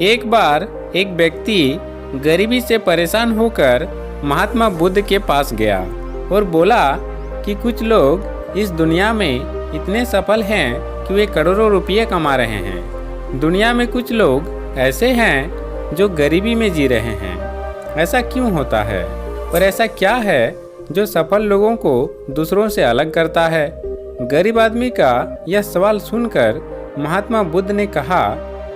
एक बार एक व्यक्ति गरीबी से परेशान होकर महात्मा बुद्ध के पास गया और बोला कि कुछ लोग इस दुनिया में इतने सफल हैं कि वे करोड़ों रुपये कमा रहे हैं। दुनिया में कुछ लोग ऐसे हैं जो गरीबी में जी रहे हैं। ऐसा क्यों होता है और ऐसा क्या है जो सफल लोगों को दूसरों से अलग करता है? गरीब आदमी का यह सवाल सुनकर महात्मा बुद्ध ने कहा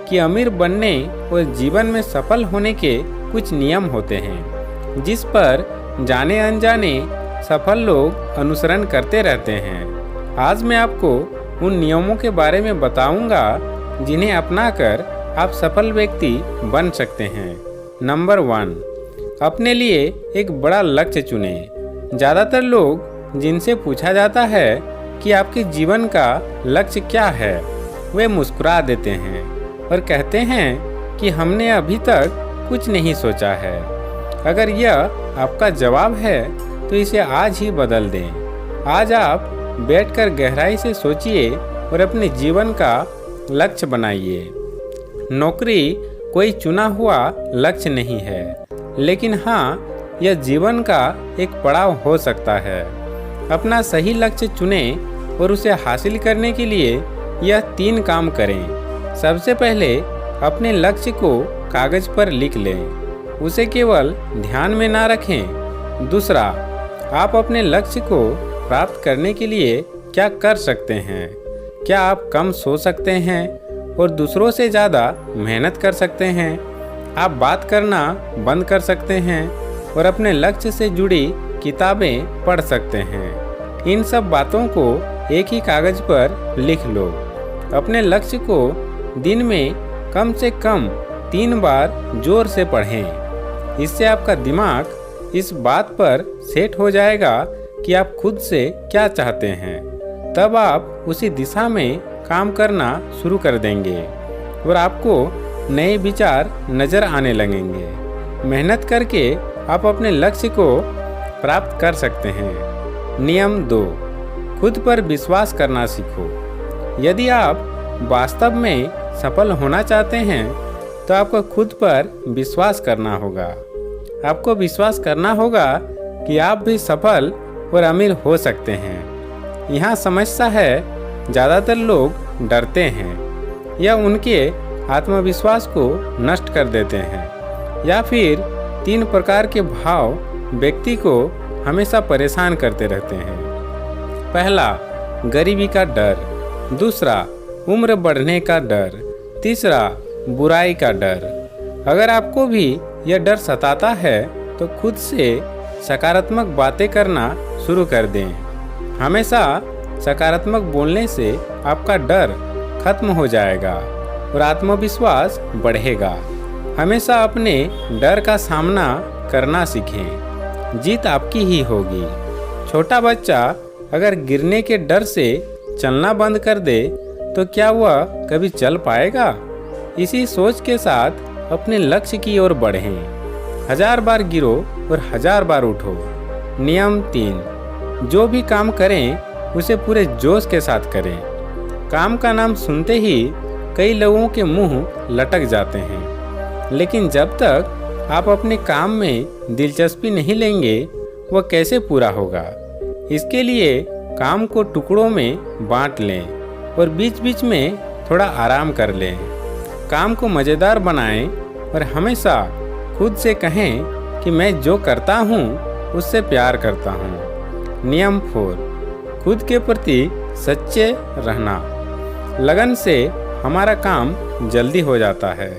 कि अमीर बनने और जीवन में सफल होने के कुछ नियम होते हैं जिस पर जाने अनजाने सफल लोग अनुसरण करते रहते हैं। आज मैं आपको उन नियमों के बारे में बताऊंगा जिन्हें अपनाकर आप सफल व्यक्ति बन सकते हैं। नंबर 1, अपने लिए एक बड़ा लक्ष्य चुनें। ज़्यादातर लोग जिनसे पूछा जाता है कि आपके जीवन का लक्ष्य क्या है, वे मुस्कुरा देते हैं और कहते हैं कि हमने अभी तक कुछ नहीं सोचा है। अगर यह आपका जवाब है तो इसे आज ही बदल दें। आज आप बैठकर गहराई से सोचिए और अपने जीवन का लक्ष्य बनाइए। नौकरी कोई चुना हुआ लक्ष्य नहीं है, लेकिन हाँ, यह जीवन का एक पड़ाव हो सकता है। अपना सही लक्ष्य चुनें और उसे हासिल करने के लिए यह 3 काम करें। सबसे पहले अपने लक्ष्य को कागज पर लिख लें, उसे केवल ध्यान में ना रखें। दूसरा, आप अपने लक्ष्य को प्राप्त करने के लिए क्या कर सकते हैं? क्या आप कम सो सकते हैं और दूसरों से ज़्यादा मेहनत कर सकते हैं? आप बात करना बंद कर सकते हैं और अपने लक्ष्य से जुड़ी किताबें पढ़ सकते हैं। इन सब बातों को एक ही कागज पर लिख लो। अपने लक्ष्य को दिन में कम से कम 3 बार जोर से पढ़ें। इससे आपका दिमाग इस बात पर सेट हो जाएगा कि आप खुद से क्या चाहते हैं। तब आप उसी दिशा में काम करना शुरू कर देंगे और आपको नए विचार नज़र आने लगेंगे। मेहनत करके आप अपने लक्ष्य को प्राप्त कर सकते हैं। नियम 2, खुद पर विश्वास करना सीखो। यदि आप वास्तव में सफल होना चाहते हैं तो आपको खुद पर विश्वास करना होगा। आपको विश्वास करना होगा कि आप भी सफल और अमीर हो सकते हैं। यहाँ समस्या है, ज़्यादातर लोग डरते हैं या उनके आत्मविश्वास को नष्ट कर देते हैं। या फिर 3 प्रकार के भाव व्यक्ति को हमेशा परेशान करते रहते हैं। पहला, गरीबी का डर। दूसरा, उम्र बढ़ने का डर। तीसरा, बुराई का डर। अगर आपको भी यह डर सताता है तो खुद से सकारात्मक बातें करना शुरू कर दें। हमेशा सकारात्मक बोलने से आपका डर खत्म हो जाएगा और आत्मविश्वास बढ़ेगा। हमेशा अपने डर का सामना करना सीखें। जीत आपकी ही होगी। छोटा बच्चा अगर गिरने के डर से चलना बंद कर दे तो क्या वह कभी चल पाएगा? इसी सोच के साथ अपने लक्ष्य की ओर बढ़ें। 1000 बार गिरो और 1000 बार उठो। नियम 3, जो भी काम करें उसे पूरे जोश के साथ करें। काम का नाम सुनते ही कई लोगों के मुंह लटक जाते हैं, लेकिन जब तक आप अपने काम में दिलचस्पी नहीं लेंगे वह कैसे पूरा होगा? इसके लिए काम को टुकड़ों में बांट लें और बीच बीच में थोड़ा आराम कर लें। काम को मज़ेदार बनाएं और हमेशा खुद से कहें कि मैं जो करता हूँ उससे प्यार करता हूँ। नियम 4, खुद के प्रति सच्चे रहना। लगन से हमारा काम जल्दी हो जाता है,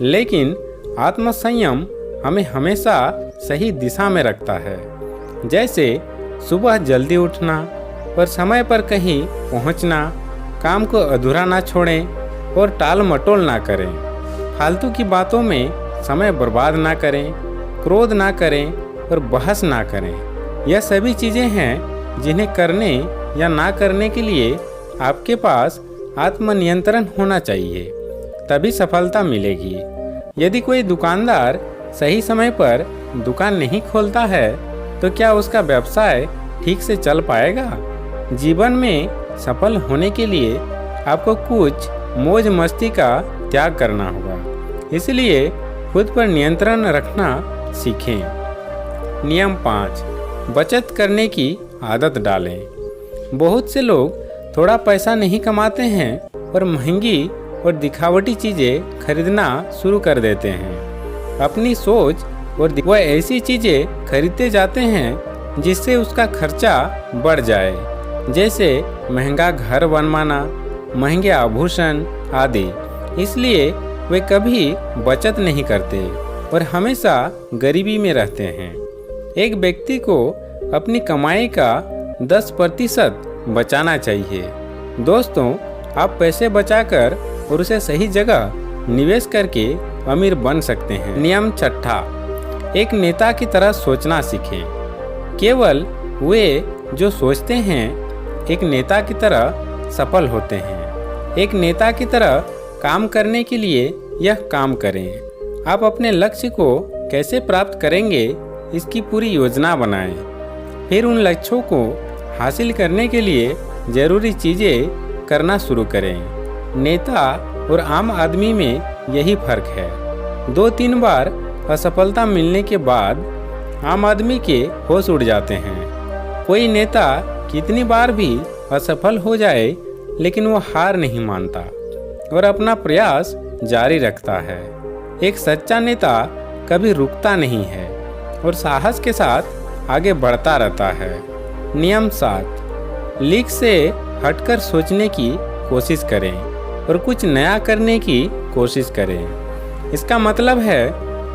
लेकिन आत्मसंयम हमें हमेशा सही दिशा में रखता है। जैसे सुबह जल्दी उठना और समय पर कहीं पहुँचना। काम को अधूरा ना छोड़ें और टाल मटोल ना करें। फालतू की बातों में समय बर्बाद ना करें, क्रोध ना करें और बहस ना करें। यह सभी चीज़ें हैं जिन्हें करने या ना करने के लिए आपके पास आत्मनियंत्रण होना चाहिए, तभी सफलता मिलेगी। यदि कोई दुकानदार सही समय पर दुकान नहीं खोलता है तो क्या उसका व्यवसाय ठीक से चल पाएगा? जीवन में सफल होने के लिए आपको कुछ मौज मस्ती का त्याग करना होगा। इसलिए खुद पर नियंत्रण रखना सीखें। नियम 5, बचत करने की आदत डालें। बहुत से लोग थोड़ा पैसा नहीं कमाते हैं और महंगी और दिखावटी चीज़ें खरीदना शुरू कर देते हैं। अपनी सोच और वह ऐसी चीज़ें खरीदते जाते हैं जिससे उसका खर्चा बढ़ जाए, जैसे महंगा घर बनवाना, महंगे आभूषण आदि। इसलिए वे कभी बचत नहीं करते और हमेशा गरीबी में रहते हैं। एक व्यक्ति को अपनी कमाई का 10% बचाना चाहिए। दोस्तों, आप पैसे बचाकर और उसे सही जगह निवेश करके अमीर बन सकते हैं। नियम 6, एक नेता की तरह सोचना सीखें। केवल वे जो सोचते हैं एक नेता की तरह सफल होते हैं। एक नेता की तरह काम करने के लिए यह काम करें। आप अपने लक्ष्य को कैसे प्राप्त करेंगे इसकी पूरी योजना बनाएं। फिर उन लक्ष्यों को हासिल करने के लिए जरूरी चीज़ें करना शुरू करें। नेता और आम आदमी में यही फर्क है। 2-3 बार असफलता मिलने के बाद आम आदमी के होश उड़ जाते हैं। कोई नेता कितनी बार भी असफल हो जाए लेकिन वो हार नहीं मानता और अपना प्रयास जारी रखता है। एक सच्चा नेता कभी रुकता नहीं है और साहस के साथ आगे बढ़ता रहता है। नियम 7, लीक से हटकर सोचने की कोशिश करें और कुछ नया करने की कोशिश करें। इसका मतलब है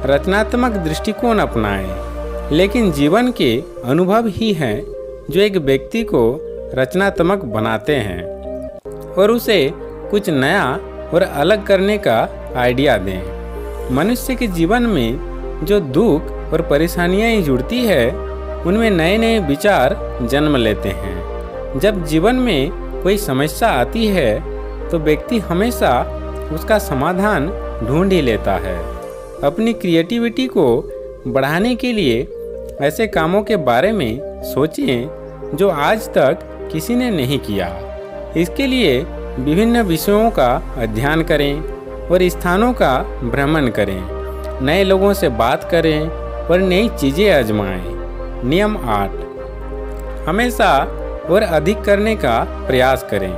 रचनात्मक दृष्टिकोण अपनाएं। लेकिन जीवन के अनुभव ही हैं जो एक व्यक्ति को रचनात्मक बनाते हैं और उसे कुछ नया और अलग करने का आइडिया दें। मनुष्य के जीवन में जो दुख और परेशानियां जुड़ती है उनमें नए नए विचार जन्म लेते हैं। जब जीवन में कोई समस्या आती है तो व्यक्ति हमेशा उसका समाधान ढूंढ ही लेता है। अपनी क्रिएटिविटी को बढ़ाने के लिए ऐसे कामों के बारे में सोचें जो आज तक किसी ने नहीं किया। इसके लिए विभिन्न विषयों का अध्ययन करें और स्थानों का भ्रमण करें, नए लोगों से बात करें और नई चीज़ें आजमाएं। नियम 8, हमेशा और अधिक करने का प्रयास करें।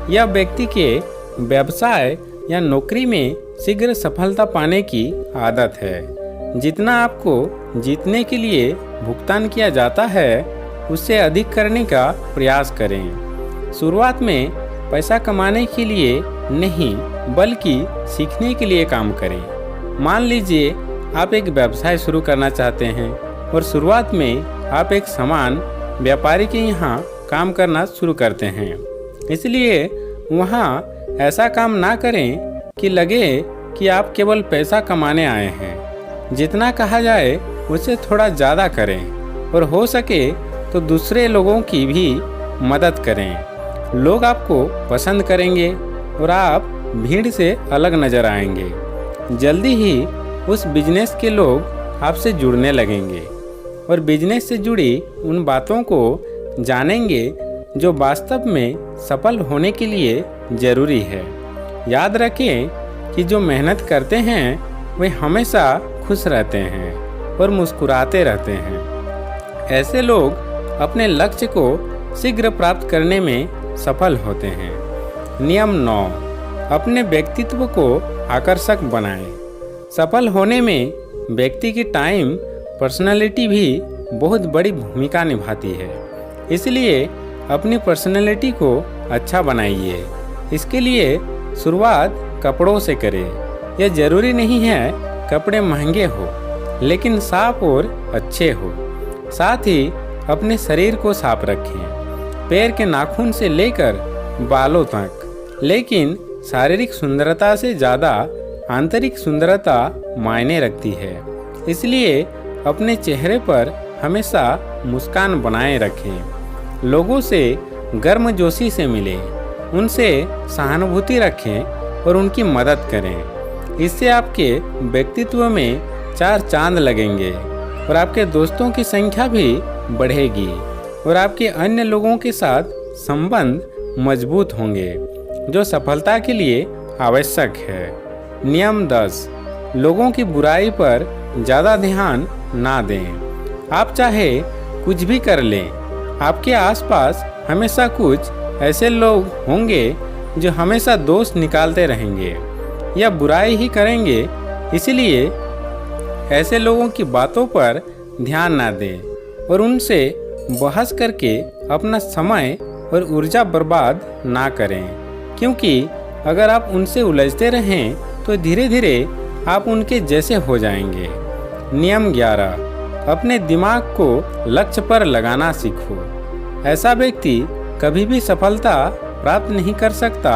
यह व्यक्ति के व्यवसाय या नौकरी में शीघ्र सफलता पाने की आदत है। जितना आपको जीतने के लिए भुगतान किया जाता है उससे अधिक करने का प्रयास करें। शुरुआत में पैसा कमाने के लिए नहीं बल्कि सीखने के लिए काम करें। मान लीजिए आप एक व्यवसाय शुरू करना चाहते हैं और शुरुआत में आप एक सामान व्यापारी के यहाँ काम करना शुरू करते हैं। इसलिए वहाँ ऐसा काम ना करें कि लगे कि आप केवल पैसा कमाने आए हैं। जितना कहा जाए उससे थोड़ा ज़्यादा करें और हो सके तो दूसरे लोगों की भी मदद करें। लोग आपको पसंद करेंगे और आप भीड़ से अलग नज़र आएंगे। जल्दी ही उस बिजनेस के लोग आपसे जुड़ने लगेंगे और बिजनेस से जुड़ी उन बातों को जानेंगे जो वास्तव में सफल होने के लिए ज़रूरी है। याद रखें कि जो मेहनत करते हैं वे हमेशा खुश रहते हैं और मुस्कुराते रहते हैं। ऐसे लोग अपने लक्ष्य को शीघ्र प्राप्त करने में सफल होते हैं। नियम 9, अपने व्यक्तित्व को आकर्षक बनाएं। सफल होने में व्यक्ति की टाइम पर्सनालिटी भी बहुत बड़ी भूमिका निभाती है। इसलिए अपनी पर्सनालिटी को अच्छा बनाइए। इसके लिए शुरुआत कपड़ों से करें। यह जरूरी नहीं है कपड़े महंगे हो, लेकिन साफ और अच्छे हो। साथ ही अपने शरीर को साफ रखें, पैर के नाखून से लेकर बालों तक। लेकिन शारीरिक सुंदरता से ज़्यादा आंतरिक सुंदरता मायने रखती है। इसलिए अपने चेहरे पर हमेशा मुस्कान बनाए रखें। लोगों से गर्मजोशी से मिलें, उनसे सहानुभूति रखें और उनकी मदद करें। इससे आपके व्यक्तित्व में 4 चांद लगेंगे और आपके दोस्तों की संख्या भी बढ़ेगी और आपके अन्य लोगों के साथ संबंध मजबूत होंगे, जो सफलता के लिए आवश्यक है। नियम 10, लोगों की बुराई पर ज़्यादा ध्यान ना दें। आप चाहे कुछ भी कर लें, आपके आसपास हमेशा कुछ ऐसे लोग होंगे जो हमेशा दोष निकालते रहेंगे या बुराई ही करेंगे। इसलिए ऐसे लोगों की बातों पर ध्यान ना दें और उनसे बहस करके अपना समय और ऊर्जा बर्बाद ना करें, क्योंकि अगर आप उनसे उलझते रहें तो धीरे धीरे आप उनके जैसे हो जाएंगे। नियम 11, अपने दिमाग को लक्ष्य पर लगाना सीखो। ऐसा व्यक्ति कभी भी सफलता प्राप्त नहीं कर सकता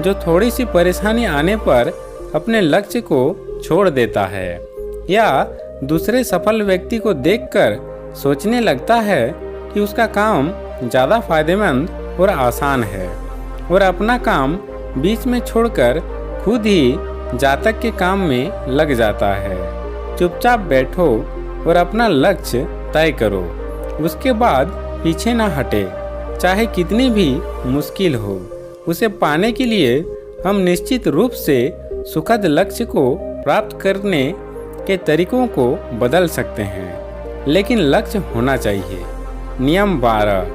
जो थोड़ी सी परेशानी आने पर अपने लक्ष्य को छोड़ देता है या दूसरे सफल व्यक्ति को देखकर सोचने लगता है कि उसका काम ज़्यादा फायदेमंद और आसान है और अपना काम बीच में छोड़कर खुद ही जातक के काम में लग जाता है। चुपचाप बैठो और अपना लक्ष्य तय करो, उसके बाद पीछे ना हटे, चाहे कितनी भी मुश्किल हो। उसे पाने के लिए हम निश्चित रूप से सुखद लक्ष्य को प्राप्त करने के तरीकों को बदल सकते हैं, लेकिन लक्ष्य होना चाहिए। नियम 12,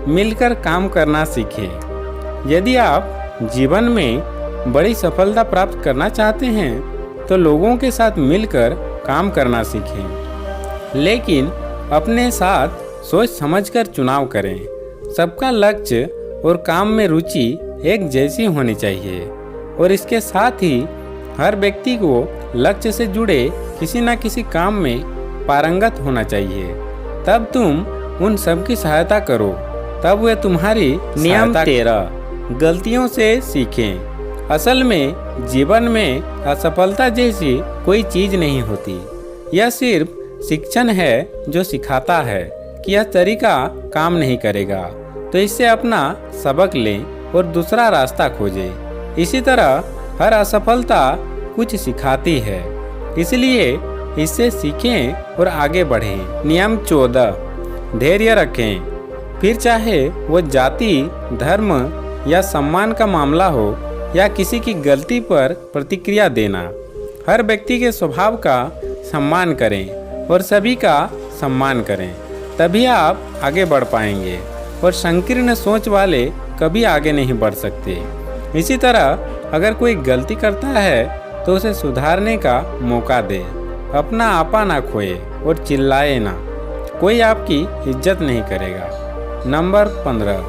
मिलकर काम करना सीखें। यदि आप जीवन में बड़ी सफलता प्राप्त करना चाहते हैं तो लोगों के साथ मिलकर काम करना सीखें, लेकिन अपने साथ सोच समझकर चुनाव करें। सबका लक्ष्य और काम में रुचि एक जैसी होनी चाहिए और इसके साथ ही हर व्यक्ति को लक्ष्य से जुड़े किसी न किसी काम में पारंगत होना चाहिए। तब तुम उन सब की सहायता करो, तब वे तुम्हारी नियम 13, गलतियों से सीखें। असल में जीवन में असफलता जैसी कोई चीज नहीं होती। यह सिर्फ शिक्षण है जो सिखाता है कि यह तरीका काम नहीं करेगा, तो इससे अपना सबक लें और दूसरा रास्ता खोजें। इसी तरह हर असफलता कुछ सिखाती है, इसलिए इससे सीखें और आगे बढ़ें। नियम 14, धैर्य रखें। फिर चाहे वो जाति, धर्म या सम्मान का मामला हो या किसी की गलती पर प्रतिक्रिया देना, हर व्यक्ति के स्वभाव का सम्मान करें और सभी का सम्मान करें, तभी आप आगे बढ़ पाएंगे और संकीर्ण सोच वाले कभी आगे नहीं बढ़ सकते। इसी तरह अगर कोई गलती करता है तो उसे सुधारने का मौका दे। अपना आपा ना खोए और चिल्लाए ना, कोई आपकी इज्जत नहीं करेगा। नंबर 15,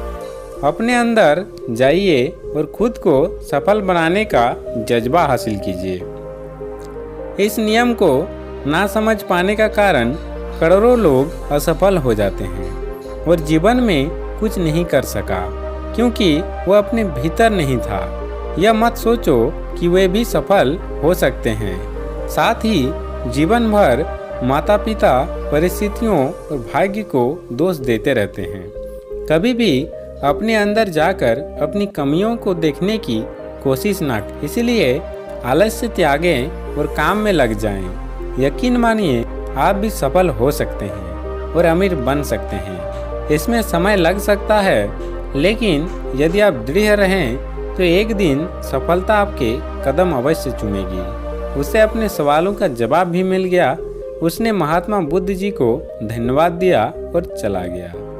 अपने अंदर जाइए और खुद को सफल बनाने का जज्बा हासिल कीजिए। इस नियम को ना समझ पाने का कारण करोड़ों लोग असफल हो जाते हैं और जीवन में कुछ नहीं कर सका क्योंकि वो अपने भीतर नहीं था। यह मत सोचो कि वे भी सफल हो सकते हैं। साथ ही जीवन भर माता पिता परिस्थितियों और भाग्य को दोष देते रहते हैं। कभी भी अपने अंदर जाकर अपनी कमियों को देखने की कोशिश न करें। इसलिए आलस्य त्यागें और काम में लग जाएं। यकीन मानिए आप भी सफल हो सकते हैं और अमीर बन सकते हैं। इसमें समय लग सकता है, लेकिन यदि आप दृढ़ रहें तो एक दिन सफलता आपके कदम अवश्य चूमेगी। उसे अपने सवालों का जवाब भी मिल गया। उसने महात्मा बुद्ध जी को धन्यवाद दिया और चला गया।